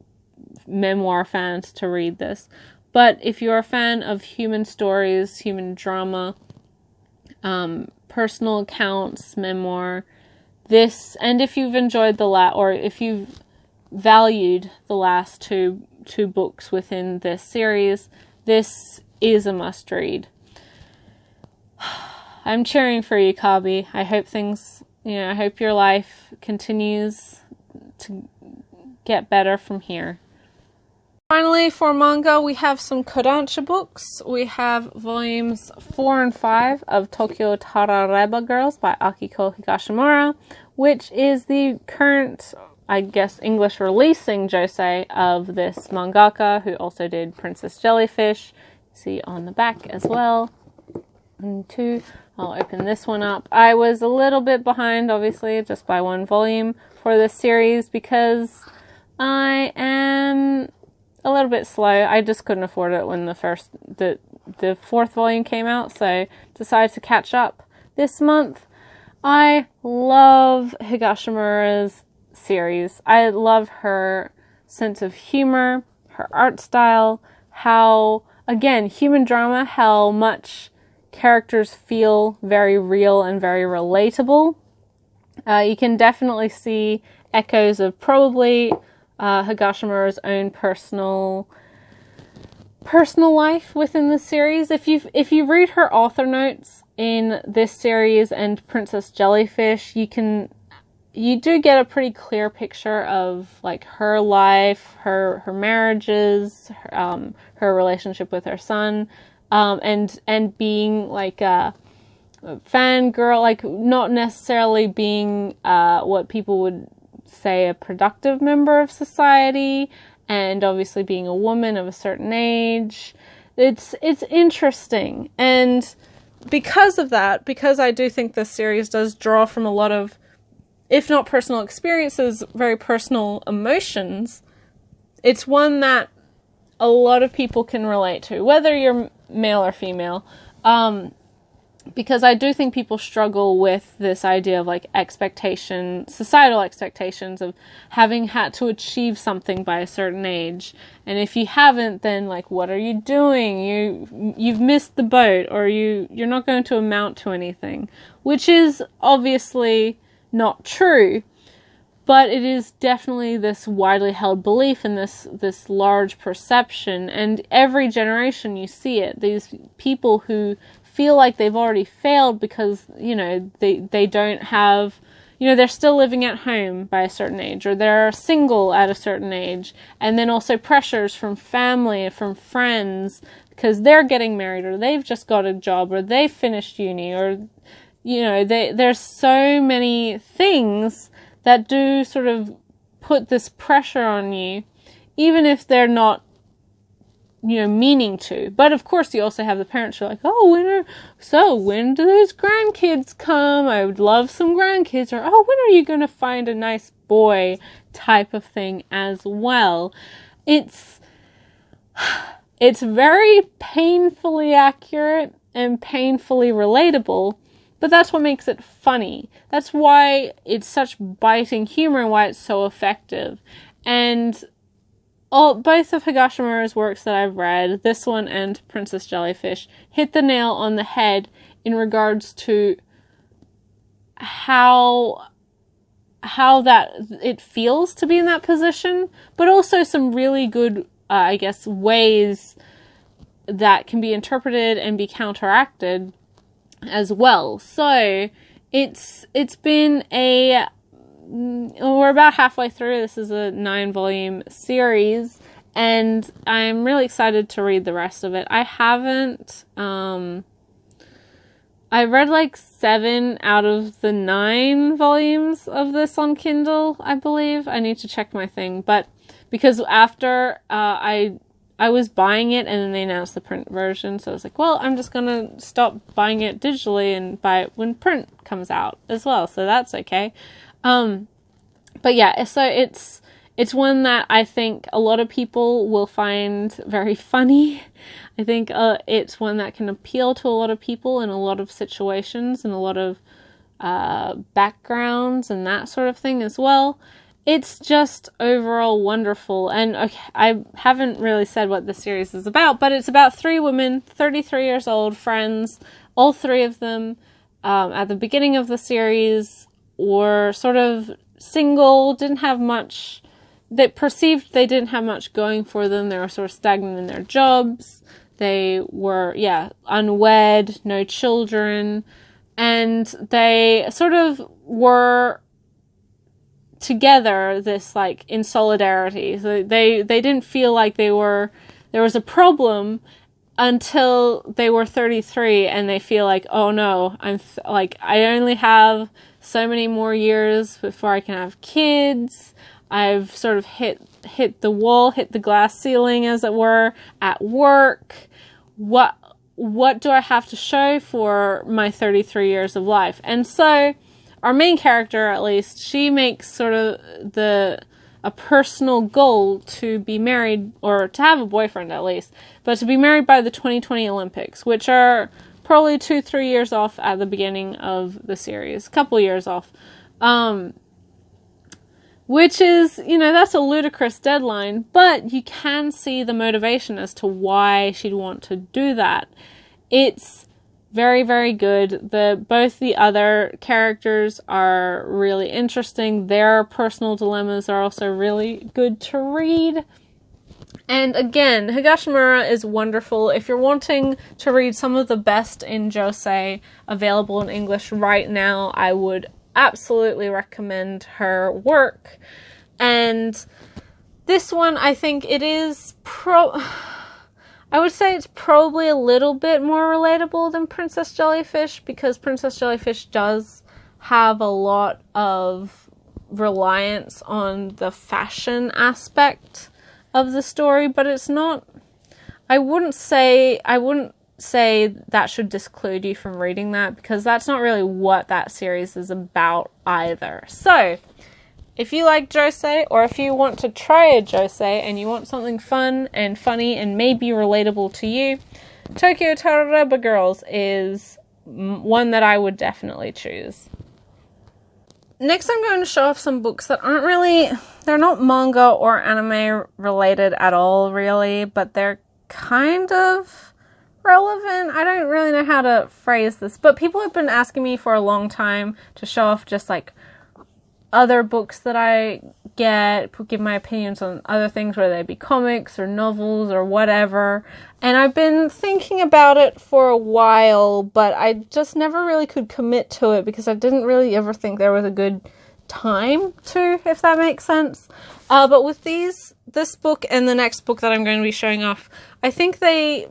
memoir fans to read this. But if you're a fan of human stories, human drama, personal accounts, memoir, and if you've enjoyed or if you've valued the last two books within this series, this is a must read. I'm cheering for you, Kabi. I hope I hope your life continues to get better from here. Finally, for manga, we have some Kodansha books. We have volumes 4 and 5 of Tokyo Tarareba Girls by Akiko Higashimura, which is the current, I guess, English releasing josei of this mangaka, who also did Princess Jellyfish. See on the back as well. And 2. I'll open this one up. I was a little bit behind, obviously, just by 1 volume for this series, because I am a little bit slow. I just couldn't afford it when the fourth volume came out, so decided to catch up this month. I love Higashimura's series. I love her sense of humor, her art style, how, again, human drama, how much characters feel very real and very relatable. You can definitely see echoes of probably Higashimura's own personal life within the series. If you read her author notes in this series and Princess Jellyfish, you do get a pretty clear picture of like her life, her marriages, her relationship with her son, and being like a fangirl, like not necessarily being what people would say a productive member of society, and obviously being a woman of a certain age. It's interesting, and because of that, because I do think this series does draw from a lot of, if not personal experiences, very personal emotions, it's one that a lot of people can relate to, whether you're male or female, because I do think people struggle with this idea of like societal expectations of having had to achieve something by a certain age, and if you haven't, then like, what are you doing? You've missed the boat, or you're not going to amount to anything, which is obviously not true, but it is definitely this widely held belief and this large perception, and every generation you see it. These people who feel like they've already failed because, they don't have, they're still living at home by a certain age, or they're single at a certain age, and then also pressures from family, from friends, because they're getting married, or they've just got a job, or they've finished uni, or, there's so many things that do sort of put this pressure on you, even if they're not, meaning to. But of course you also have the parents who are like, oh, when do those grandkids come? I would love some grandkids. Or, oh, when are you going to find a nice boy type of thing as well. It's very painfully accurate and painfully relatable, but that's what makes it funny. That's why it's such biting humor and why it's so effective. And both of Higashimura's works that I've read, this one and Princess Jellyfish, hit the nail on the head in regards to how that it feels to be in that position, but also some really good, ways that can be interpreted and be counteracted as well. So it's been we're about halfway through. This is a 9-volume series, and I'm really excited to read the rest of it. I haven't, I read like 7 out of the 9 volumes of this on Kindle, I believe. I need to check my thing, but because after, I was buying it and then they announced the print version, so I was like, well, I'm just gonna stop buying it digitally and buy it when print comes out as well, so that's okay. But yeah, so it's one that I think a lot of people will find very funny. I think it's one that can appeal to a lot of people in a lot of situations and a lot of backgrounds and that sort of thing as well. It's just overall wonderful. And okay, I haven't really said what the series is about, but it's about 3 women, 33 years old, friends. All 3 of them at the beginning of the series were sort of single, didn't have much, they perceived they didn't have much going for them. They were sort of stagnant in their jobs. They were, unwed, no children, and they sort of were together, this like in solidarity. So they didn't feel like there was a problem until they were 33 and they feel like, oh no, I only have so many more years before I can have kids. I've sort of hit the wall, hit the glass ceiling, as it were, at work. What do I have to show for my 33 years of life? And so our main character, at least, she makes sort of a a personal goal to be married, or to have a boyfriend at least, but to be married by the 2020 Olympics, which are probably 2-3 years off at the beginning of the series, a couple years off. Which is, you know, that's a ludicrous deadline, but you can see the motivation as to why she'd want to do that. It's very, very good. Both the other characters are really interesting. Their personal dilemmas are also really good to read. And again, Higashimura is wonderful. If you're wanting to read some of the best in josei available in English right now, I would absolutely recommend her work. And this one, I think it is I would say it's probably a little bit more relatable than Princess Jellyfish, because Princess Jellyfish does have a lot of reliance on the fashion aspect of the story, but it's not, I wouldn't say that should disclude you from reading that, because that's not really what that series is about either. So, if you like josei, or if you want to try a josei and you want something fun and funny and maybe relatable to you, Tokyo Tarareba Girls is one that I would definitely choose. Next, I'm going to show off some books that aren't really, they're not manga or anime related at all, really, but they're kind of relevant. I don't really know how to phrase this, but people have been asking me for a long time to show off just like other books that I get, give my opinions on other things, whether they be comics or novels or whatever. And I've been thinking about it for a while, but I just never really could commit to it because I didn't really ever think there was a good time to, if that makes sense. But with this book and the next book that I'm going to be showing off, I think they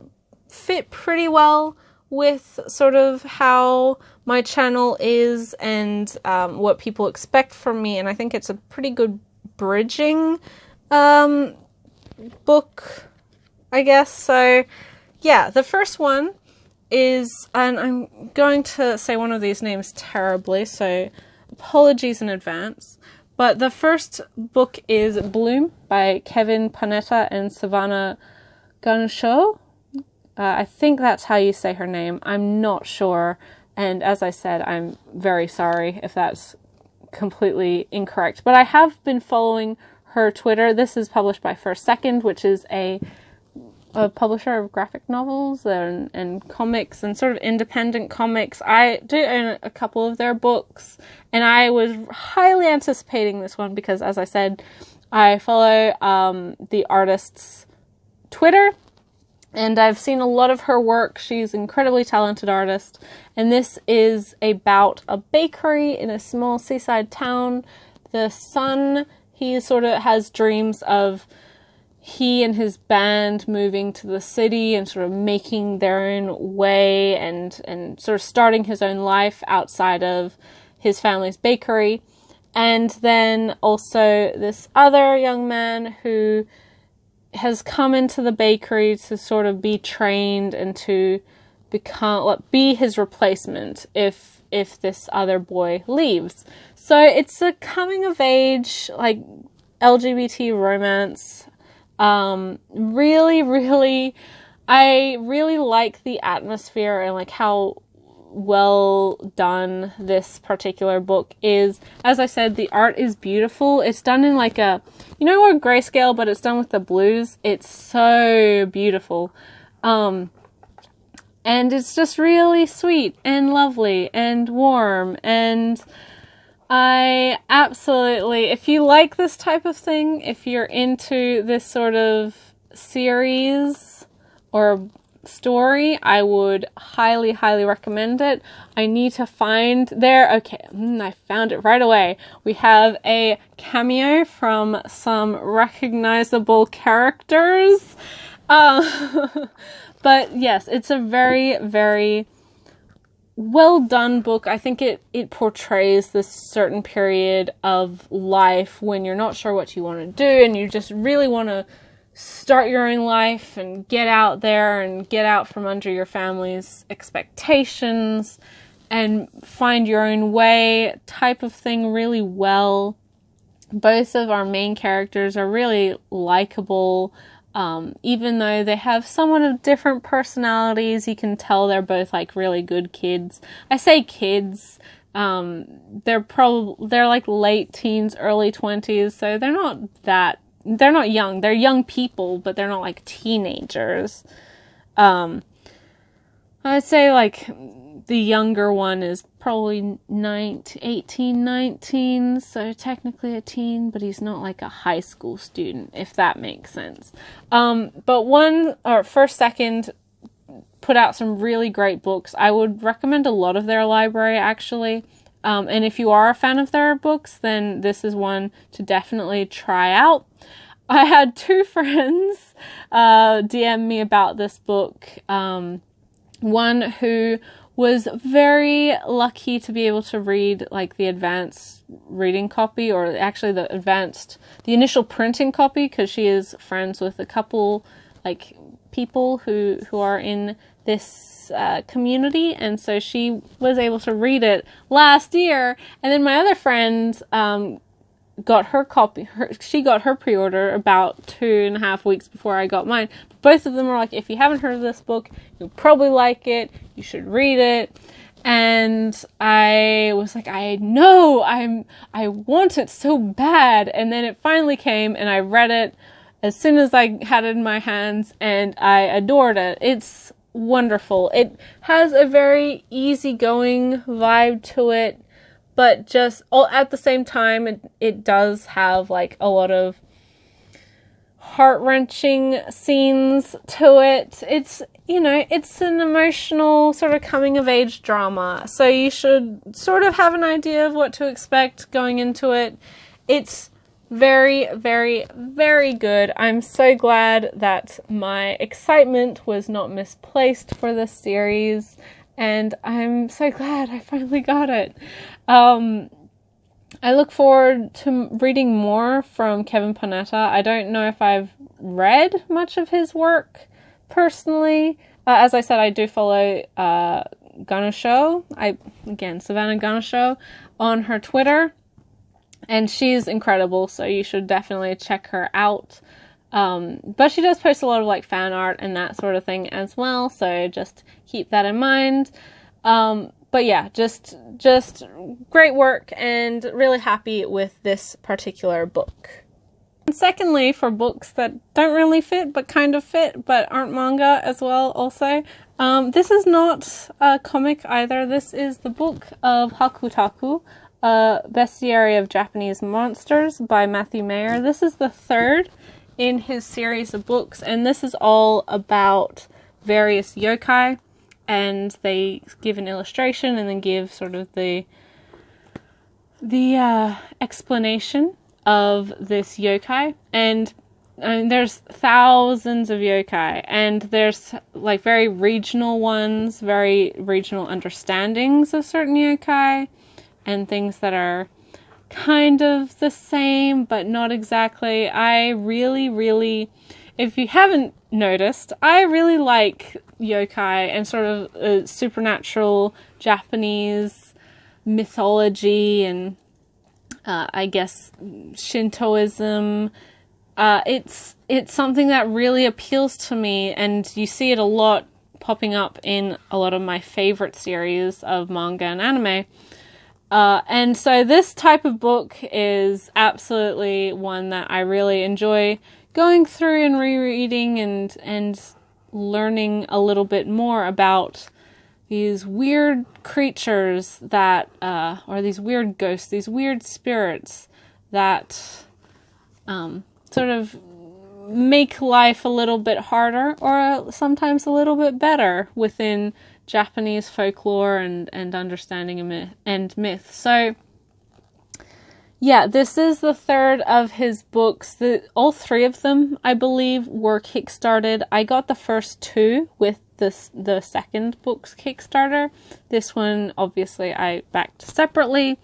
fit pretty well with sort of how my channel is and what people expect from me, and I think it's a pretty good bridging book, I guess. So yeah, the first one is, and I'm going to say one of these names terribly, so apologies in advance, but the first book is Bloom by Kevin Panetta and Savannah Gansho. I think that's how you say her name. I'm not sure. And as I said, I'm very sorry if that's completely incorrect. But I have been following her Twitter. This is published by First Second, which is a publisher of graphic novels and comics and sort of independent comics. I do own a couple of their books, and I was highly anticipating this one because, as I said, I follow the artist's Twitter, and I've seen a lot of her work. She's an incredibly talented artist. And this is about a bakery in a small seaside town. The son, he sort of has dreams of he and his band moving to the city and sort of making their own way and sort of starting his own life outside of his family's bakery. And then also this other young man who has come into the bakery to sort of be trained and to be his replacement if this other boy leaves. So it's a coming of age, like, LGBT romance. Really, I really like the atmosphere and like how well done this particular book is. As I said, the art is beautiful. It's done in like a, you know, more grayscale, but it's done with the blues. It's so beautiful. And it's just really sweet and lovely and warm. And I absolutely, if you like this type of thing, if you're into this sort of series or story, I would highly, highly recommend it. I need to find I found it right away. We have a cameo from some recognizable characters. But yes, it's a very, very well done book. I think it portrays this certain period of life when you're not sure what you want to do and you just really want to start your own life and get out there and get out from under your family's expectations and find your own way type of thing really well. both of our main characters are really likable. Even though they have somewhat of different personalities, you can tell they're both like really good kids. I say kids, they're like late teens, early 20s, so they're not young. They're young people, but they're not like teenagers. I'd say like the younger one is probably 18, 19, so technically a teen, but he's not like a high school student, if that makes sense. But First Second put out some really great books. I would recommend a lot of their library, actually. And if you are a fan of their books, then this is one to definitely try out. I had 2 friends DM me about this book. One who was very lucky to be able to read like the advanced reading copy, or actually the initial printing copy, because she is friends with a couple like people who are in this community, and so she was able to read it last year. And then my other friend got her copy. She got her pre-order about 2.5 weeks before I got mine. But both of them were like, if you haven't heard of this book, you'll probably like it. You should read it. And I was like, I know, I want it so bad. And then it finally came, and I read it as soon as I had it in my hands, and I adored it. It's wonderful. It has a very easygoing vibe to it, but just at the same time, it does have like a lot of heart-wrenching scenes to it. It's, it's an emotional sort of coming-of-age drama, so you should sort of have an idea of what to expect going into it. It's very, very, very good. I'm so glad that my excitement was not misplaced for this series, and I'm so glad I finally got it. I look forward to reading more from Kevin Panetta. I don't know if I've read much of his work personally. As I said, I do follow Ganosho. Savannah Ganosho on her Twitter, and she's incredible, so you should definitely check her out. But she does post a lot of like fan art and that sort of thing as well, so just keep that in mind. But yeah, just great work, and really happy with this particular book. And secondly, for books that don't really fit, but kind of fit, but aren't manga as well also, this is not a comic either. This is the Book of Hakutaku, Bestiary of Japanese Monsters by Matthew Mayer. This is the 3rd in his series of books, and this is all about various yokai, and they give an illustration and then give sort of the explanation of this yokai. And there's thousands of yokai, and there's like very regional ones, very regional understandings of certain yokai, and things that are kind of the same but not exactly. I really, if you haven't noticed, I really like yokai and sort of supernatural Japanese mythology, and I guess Shintoism. It's something that really appeals to me, and you see it a lot popping up in a lot of my favorite series of manga and anime. And so this type of book is absolutely one that I really enjoy going through and rereading and learning a little bit more about these weird creatures that, or these weird ghosts, these weird spirits that sort of make life a little bit harder, or sometimes a little bit better within Japanese folklore and understanding and myth. So yeah, this is the 3rd of his books. All 3 of them, I believe, were kickstarted. I got the first 2 with the 2nd book's Kickstarter. This one, obviously, I backed separately.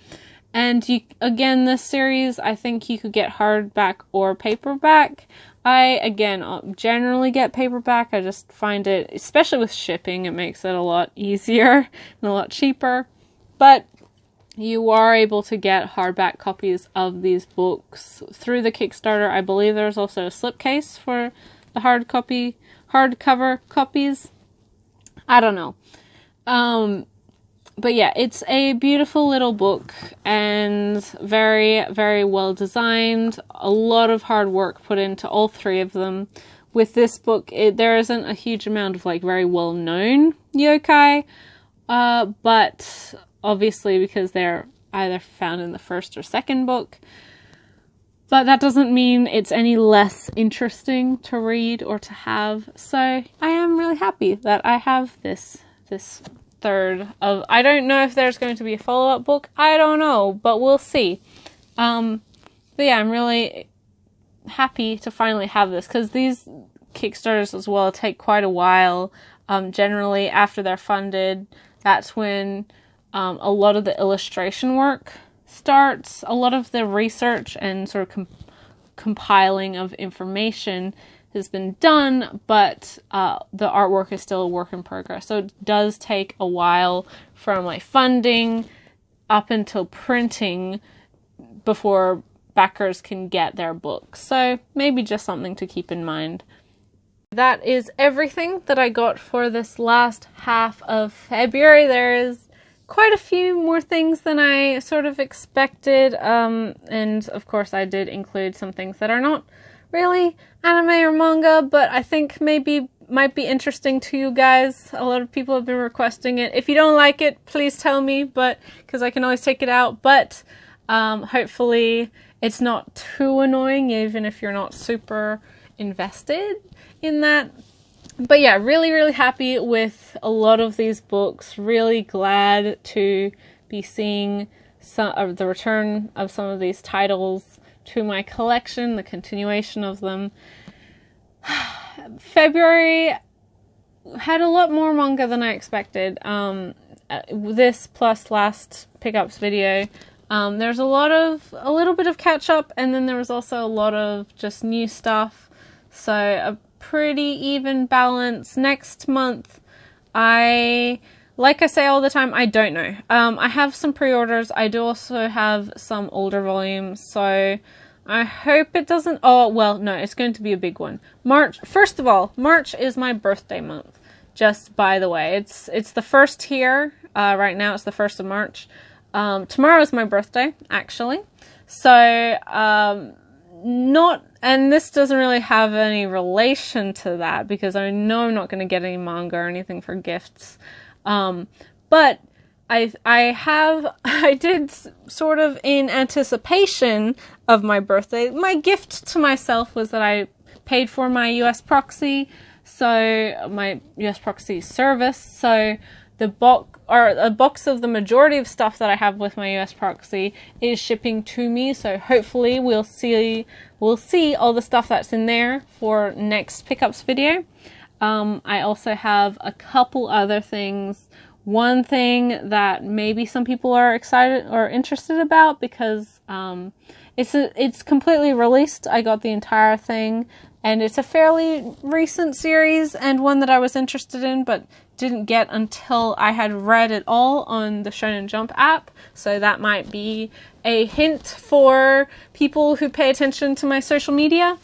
And again, this series, I think you could get hardback or paperback. I, again, generally get paperback. I just find it, especially with shipping, it makes it a lot easier and a lot cheaper. But you are able to get hardback copies of these books through the Kickstarter. I believe there's also a slipcase for the hardcover copies. I don't know. But yeah, it's a beautiful little book and very, very well designed. A lot of hard work put into all three of them. With this book, there isn't a huge amount of like very well known yokai, but obviously because they're either found in the first or second book. But that doesn't mean it's any less interesting to read or to have. So I am really happy that I have this third of... I don't know if there's going to be a follow-up book. I don't know, but we'll see. But yeah, I'm really happy to finally have this, because these Kickstarters as well take quite a while. Generally, after they're funded, that's when a lot of the illustration work starts. A lot of the research and sort of compiling of information has been done, but the artwork is still a work in progress. So it does take a while from like funding up until printing before backers can get their books. So maybe just something to keep in mind. That is everything that I got for this last half of February. There is quite a few more things than I sort of expected, and of course I did include some things that are not really anime or manga, but I think maybe might be interesting to you guys. A lot of people have been requesting it. If you don't like it, please tell me, but because I can always take it out, but hopefully it's not too annoying, even if you're not super invested in that. But yeah, really, really happy with a lot of these books. Really glad to be seeing some of the return of some of these titles to my collection, the continuation of them. February had a lot more manga than I expected. This plus last pickups video, there's a little bit of catch up, and then there was also a lot of just new stuff. So a pretty even balance. Next month, like I say all the time, I don't know. I have some pre-orders. I do also have some older volumes, so I hope it doesn't... Oh, well, no, it's going to be a big one. March, first of all, March is my birthday month. Just by the way, it's the first here. Right now it's the 1st of March. Tomorrow is my birthday, actually. So, and this doesn't really have any relation to that, because I know I'm not going to get any manga or anything for gifts. But I did sort of in anticipation of my birthday. My gift to myself was that I paid for my US proxy, so my US proxy service. So a box of the majority of stuff that I have with my US proxy is shipping to me. So hopefully we'll see all the stuff that's in there for next pickups video. I also have a couple other things. One thing that maybe some people are excited or interested about, because it's completely released. I got the entire thing, and it's a fairly recent series and one that I was interested in, but didn't get until I had read it all on the Shonen Jump app. So that might be a hint for people who pay attention to my social media.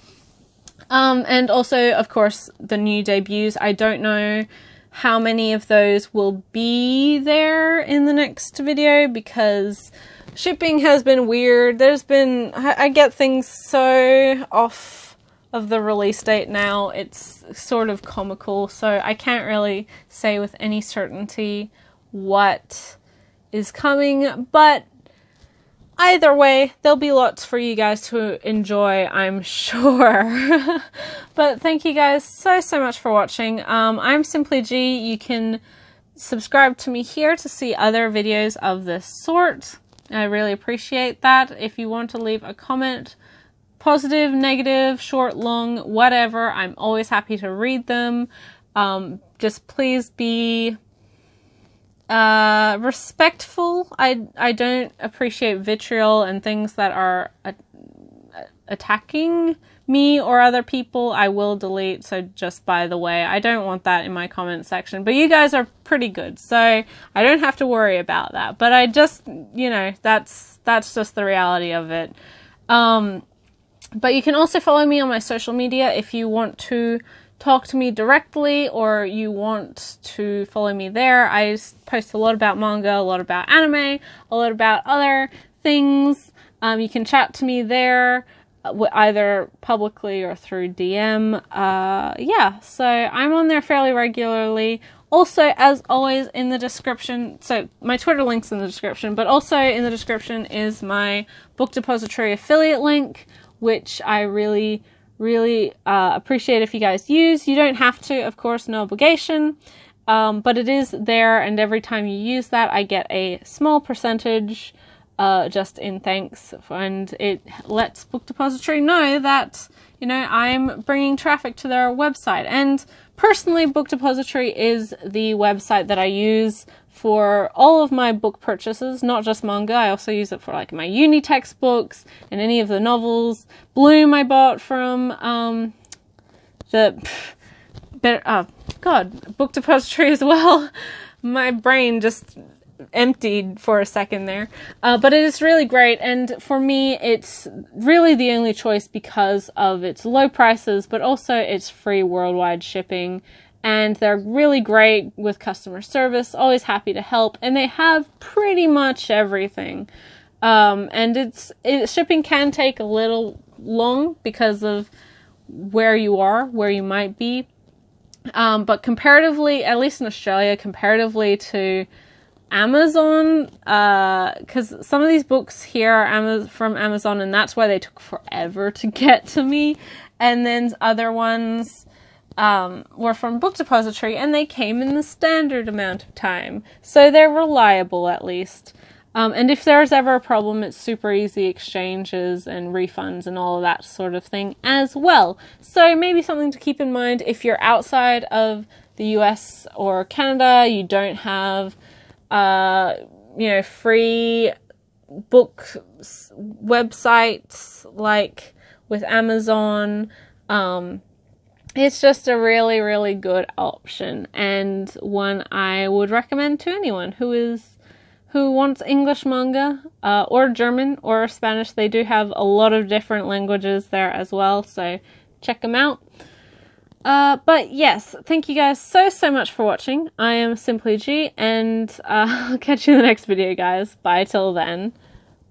And also, of course, the new debuts. I don't know how many of those will be there in the next video, because shipping has been weird. I get things so off of the release date now, it's sort of comical, so I can't really say with any certainty what is coming, but either way, there'll be lots for you guys to enjoy, I'm sure. But thank you guys so much for watching. I'm Simply G. You can subscribe to me here to see other videos of this sort. I really appreciate that. If you want to leave a comment, positive, negative, short, long, whatever, I'm always happy to read them. Just please be respectful. I don't appreciate vitriol and things that are attacking me or other people, I will delete. So just by the way, I don't want that in my comment section, but you guys are pretty good, so I don't have to worry about that. But I just, you know, that's just the reality of it. But you can also follow me on my social media if you want to talk to me directly or you want to follow me there. I post a lot about manga, a lot about anime, a lot about other things. You can chat to me there, either publicly or through DM. Yeah, so I'm on there fairly regularly. Also, as always, in the description, so my Twitter link's in the description, but also in the description is my Book Depository affiliate link, which I really appreciate if you guys use. You don't have to, of course, no obligation, but it is there, and every time you use that, I get a small percentage just in thanks, and it lets Book Depository know that, you know, I'm bringing traffic to their website. And personally, Book Depository is the website that I use for all of my book purchases, not just manga. I also use it for like my uni textbooks and any of the novels. Bloom I bought from Book Depository as well. My brain just emptied for a second there. But it is really great, and for me it's really the only choice because of its low prices, but also its free worldwide shipping. And they're really great with customer service, always happy to help, and they have pretty much everything. And shipping can take a little long because of where you are, where you might be. But comparatively, at least in Australia, comparatively to Amazon, because some of these books here are from Amazon, and that's why they took forever to get to me. And then other ones were from Book Depository, and they came in the standard amount of time. So they're reliable, at least. And if there's ever a problem, it's super easy exchanges and refunds and all of that sort of thing as well. So maybe something to keep in mind if you're outside of the US or Canada, you don't have, you know, free book websites like with Amazon. It's just a really good option, and one I would recommend to anyone who wants English manga, or German or Spanish. They do have a lot of different languages there as well, so check them out. But yes, thank you guys so much for watching. I am Simply G, and I'll catch you in the next video, guys. Bye till then.